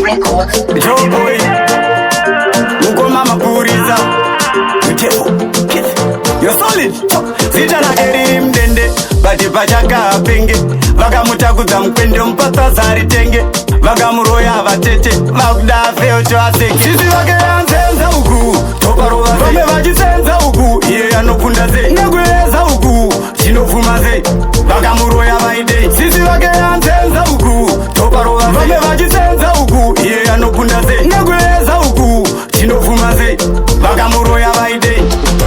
Records. Joe boy, Mukoma mapuriza You're solid. Zita na geri mdende Bati pachaka penge Vaka mutakudza mkwende mpata zari tenge Vaka muroya vatete Vakuda feo choaseke Sisi vake yanzenza uku Toparova ze Vame vachisenza uku Iye anopunda ze Nekueza uku Chinofuma ze Vaka muroya vaide Sisi vake yanzenza uku Toparova ze Vame vachisenza uku Iye anopunda ze Nekueza uku Chinofuma ze Vaka muroya vaide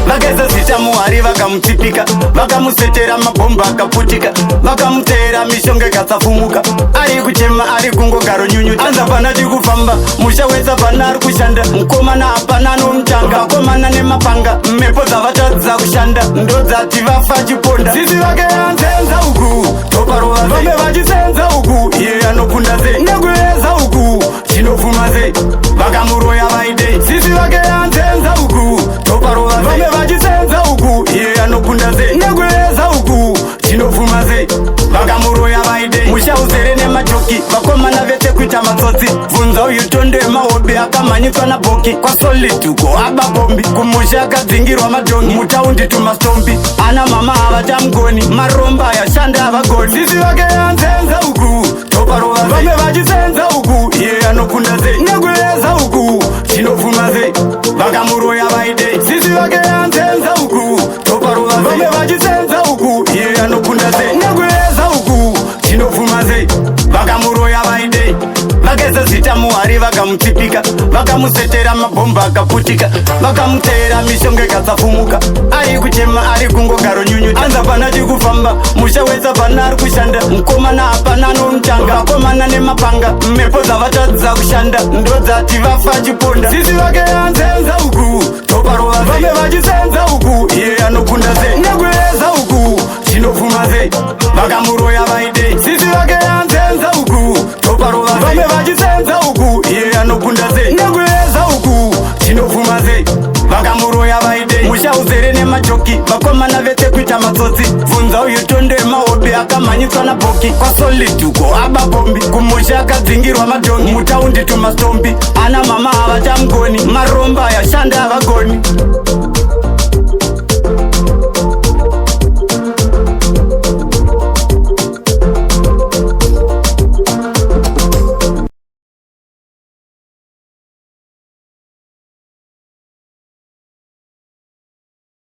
Vakeza zita muhari vakamutipika Vakamusetera mabomba akaputika Vakamutera mishonga ikasafumuka Ari kuchema ari kungogaro nyunyu Anza pana chikufamba Musha weza pana ari kushanda Mkomana hapana anomchanga Vakomana nemapanga Mmepo zavatadza kushanda Ndodzati vafa chiponda Sisi vake yanzenza uku Toparova ze Vame vachisenza uku Iye anopunda ze Nekueza uku Chinofuma ze Vakamuroya vaide Sisi vake yanzenza uku Toparova ze Vame vachisenza uku Iye anopunda ze Nekueza uku Chinofuma ze Vakamuroya vaide Musha uzere nemajoki Vakomana vete kuita matsotsi Vunza uyu tonde mahobi Akamanyikwa na boki Kwa solituko aba bombi Kumusha akadzingirwa madongi Mutaundi tumastombi Ana mama havachamgoni Maromba ya shanda havagoni Sisi vake yanzenza uku Toparova ze Vame vachisenza uku Iye anopunda ze Nekueza uku Chinofuma ze Vakamuroya vaide Sisi vake yanzenza uku Toparova ze Vame vachisenza uku Iye anopunda ze Nekueza uku Chinofuma ze Vakamuroya vaide Vakeza zita muhari vakamutipika Vakamusetera mabomba akaputika Vakamutera mishonga ikasafumuka Ari kuchema ari kungogaro nyunyu Anza pana chikufamba Musha weza pana ari kushanda Mkomana hapana anomchanga Vakomana nemapanga Mmepo zavatadza kushanda Ndodzati vafa chiponda Sisi vake yanzenza uku Toparova ze Vame vachisenza uku Iye anopunda ze Nekueza uku Chinofuma ze Vakamuroya vaide Sisi vake yanzenza uku Toparova ze Vame vachisenza uku Iye anopunda ze Nekueza uku Chinofuma ze Vakamuroya vaide Musha uzere nemajoki Vakomana vete kuita matsotsi Vunza uyu tonde mahobi Akamanyikwa na boki Kwa solituko aba bombi Kumusha akadzingirwa madongi Mutaundi tumastombi Ana mama havachamgoni Maromba ya shanda havagoni